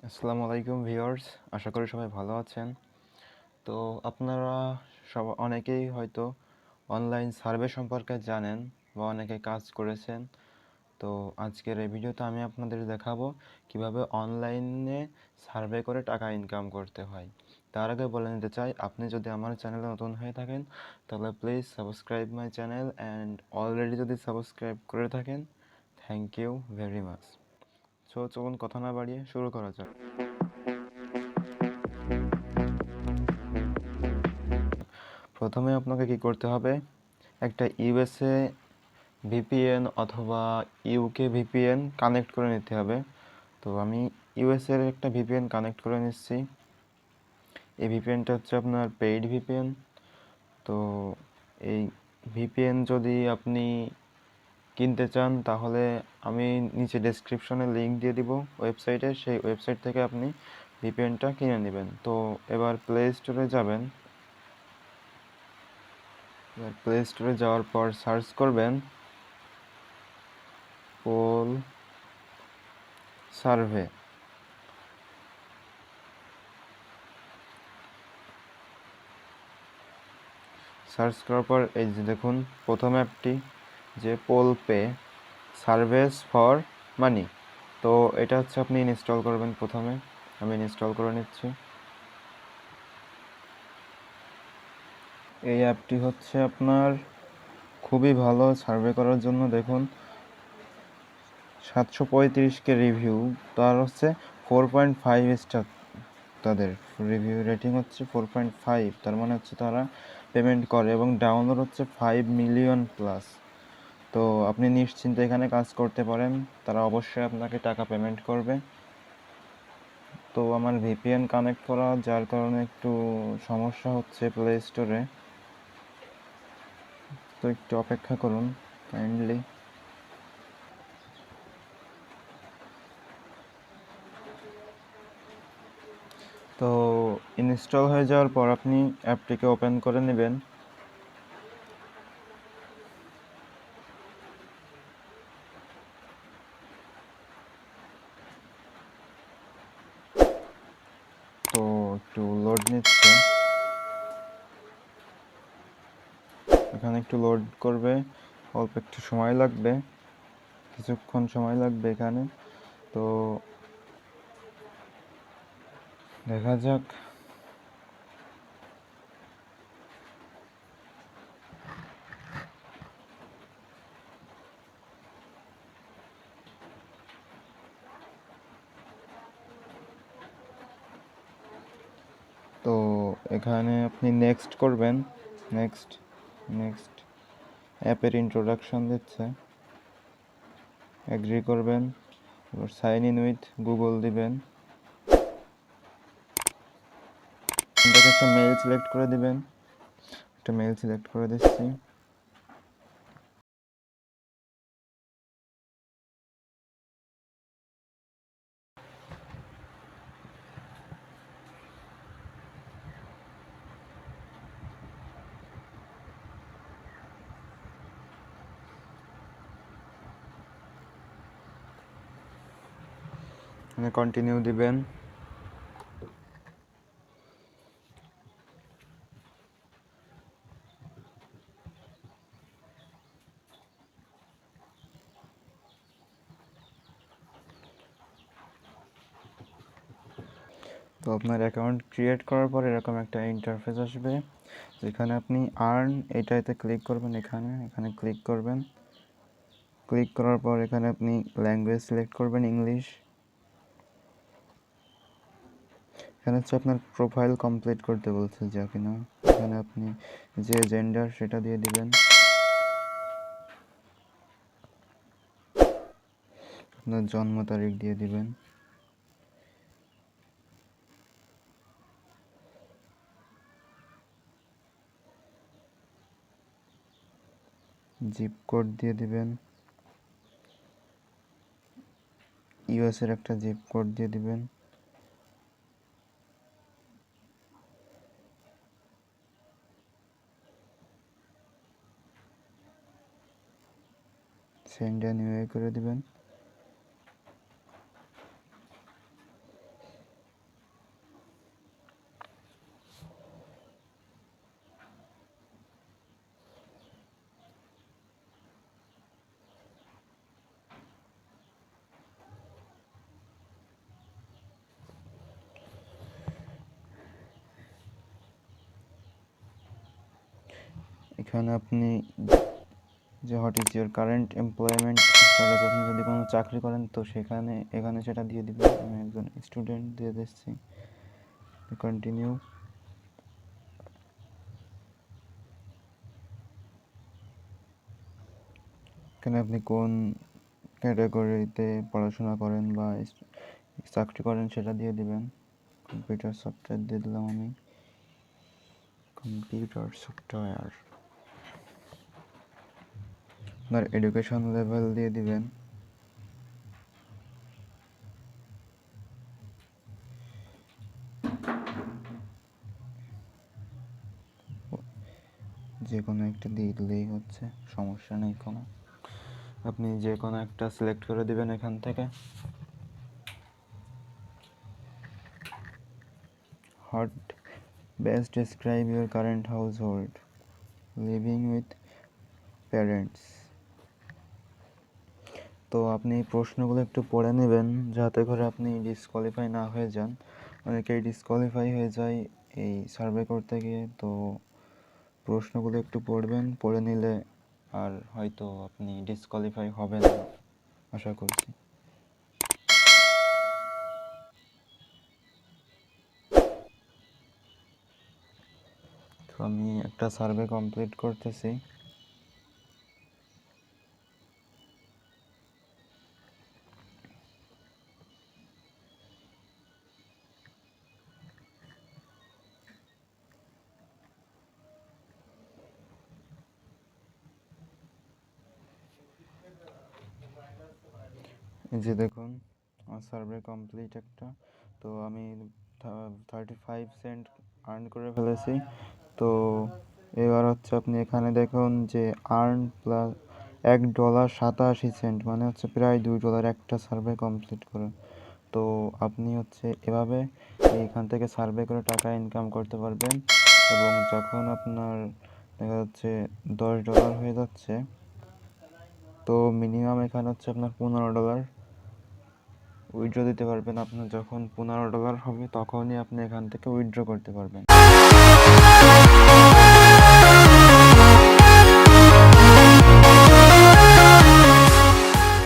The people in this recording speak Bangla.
আসসালামু আলাইকুম ভিউয়ার্স, আশা করি সবাই ভালো আছেন। তো আপনারা অনেকেই হয়তো অনলাইন সার্ভে সম্পর্কে জানেন বা অনেকে কাজ করেছেন। তো আজকের এই ভিডিওতে আমি আপনাদের দেখাবো কিভাবে অনলাইনে সার্ভে করে টাকা ইনকাম করতে হয়। তার আগে বলে নিতে চাই, আপনি যদি আমার চ্যানেলে নতুন হয়ে থাকেন তাহলে please subscribe my channel, and already যদি সাবস্ক্রাইব করে থাকেন thank you very much. So চলুন কথা না বাড়িয়ে শুরু করা যাক। প্রথমে আপনাকে কি করতে হবে, একটা ইউএসএ ভিপিএন অথবা ইউকে ভিপিএন কানেক্ট করে নিতে হবে। তো আমি ইউএসএ এর একটা ভিপিএন কানেক্ট করে নিচ্ছি। এই ভিপিএনটা হচ্ছে আপনার পেইড ভিপিএন। তো এই ভিপিএন যদি আপনি কিনতে চান তাহলে আমি নিচে ডেসক্রিপশনে লিঙ্ক দিয়ে দিব ওয়েবসাইটে, সেই ওয়েবসাইট থেকে আপনি ভিপিএনটা কিনে নেবেন। তো এবার প্লে স্টোরে যাবেন। প্লে স্টোরে যাওয়ার পর সার্চ করবেন পোল সার্ভে। সার্চ করার পর এই যে দেখুন প্রথম অ্যাপটি, যে Poll Pay surveys for money. তো এটা হচ্ছে আপনি ইনস্টল করবেন। প্রথমে আমি ইনস্টল করে নিচ্ছি। এই অ্যাপটি হচ্ছে আপনার খুবই ভালো সার্ভে করার জন্য। দেখুন 735কে রিভিউ, তার হচ্ছে 4.5 স্টার। তাদের রিভিউ রেটিং হচ্ছে 4.5, তার মানে হচ্ছে তারা পেমেন্ট করে এবং ডাউনলোড হচ্ছে 5 মিলিয়ন প্লাস। তো আপনি নিশ্চিন্তে এখানে কাজ করতে পারেন, তারা অবশ্যই আপনাকে টাকা পেমেন্ট করবে। তো আমার ভিপিএন কানেক্ট করা, যার কারণে একটু সমস্যা হচ্ছে প্লে স্টোরে। তো একটু অপেক্ষা করুন কাইন্ডলি। তো ইনস্টল হয়ে যাওয়ার পর আপনি অ্যাপটিকে ওপেন করে নেবেন। তো একটু লোড নিচ্ছে, এখানে একটু লোড করবে, অল্প একটু সময় লাগবে, কিছুক্ষণ সময় লাগবে এখানে। তো দেখা যাক। তো এখানে আপনি নেক্সট করবেন, নেক্সট নেক্সট অ্যাপের ইন্ট্রোডাকশন দিচ্ছে, এগ্রি করবেন। এবার সাইন ইন উইথ গুগল দিবেন। এটাকে একটা মেইল সিলেক্ট করে দিবেন। একটা মেইল সিলেক্ট করে দিচ্ছি। কন্টিনিউ দিবেন। তো আপনার অ্যাকাউন্ট ক্রিয়েট করার পর এরকম একটা ইন্টারফেস আসবে, যেখানে আপনি আর্ন এটাতে ক্লিক করবেন। এখানে ক্লিক করবেন। ক্লিক করার পর এখানে আপনি ল্যাঙ্গুয়েজ সিলেক্ট করবেন, ইংলিশ। এখানে হচ্ছে আপনার প্রোফাইল কমপ্লিট করতে বলছে যা কিনা, এখানে আপনি যে জেন্ডার সেটা দিয়ে দিবেন। আপনার জন্ম তারিখ দিয়ে দিবেন। জিপ কোড দিয়ে দিবেন, ইউএস এর একটা জিপ কোড দিয়ে দিবেন। সেন্ড অ্যান্ড ইউএ করে দিবেন। এখানে আপনি যে what is your current employment status, আপনি যদি কোনো চাকরি করেন তো এখানে সেটা দিয়ে দিবেন। আমি একজন স্টুডেন্ট দিয়ে দিচ্ছি, কন্টিনিউ। এখানে আপনি কোন ক্যাটাগরিতে পড়াশোনা করেন বা চাকরি করেন সেটা দিয়ে দিবেন। কম্পিউটার সফটওয়্যার দিয়ে দিলাম আমি, কম্পিউটার সফটওয়্যার। আপনার এডুকেশন লেভেল দিয়ে দিবেন। যে কোনো একটা দিয়ে দিলেই হচ্ছে, সমস্যা নেই কোনো। আপনি যে কোনো একটা সিলেক্ট করে দিবেন এখান থেকে। What best describe your current household? Living with parents. তো আপনি প্রশ্নগুলো একটু পড়ে নেবেন যাতে করে আপনি ডিসকোয়ালিফাই না হয়ে যান। অনেকেই ডিসকোয়ালিফাই হয়ে যায় এই সার্ভে করতে গিয়ে। তো প্রশ্নগুলো একটু পড়বেন, পড়ে নিলে আর হয়তো আপনি ডিসকোয়ালিফাই হবেন না, আশা করছি। তো আমি একটা সার্ভে কমপ্লিট করতেছি। এই যে দেখুন, আমার সার্ভে কমপ্লিট একটা। তো আমি 35 সেন্ট আর্ন করে ফেলেছি। তো এবার হচ্ছে আপনি এখানে দেখুন যে আর্ন প্লাস $1.87, মানে হচ্ছে প্রায় $2 একটা সার্ভে কমপ্লিট করে। তো আপনি হচ্ছে এভাবে এইখান থেকে সার্ভে করে টাকা ইনকাম করতে পারবেন। এবং যখন আপনার দেখা যাচ্ছে $10 হয়ে যাচ্ছে, তো মিনিমাম এখানে হচ্ছে আপনার $15 উইথড্র দিতে পারবেন। আপনার যখন $15 হবে তখনই আপনি এখান থেকে উইথড্র করতে পারবেন।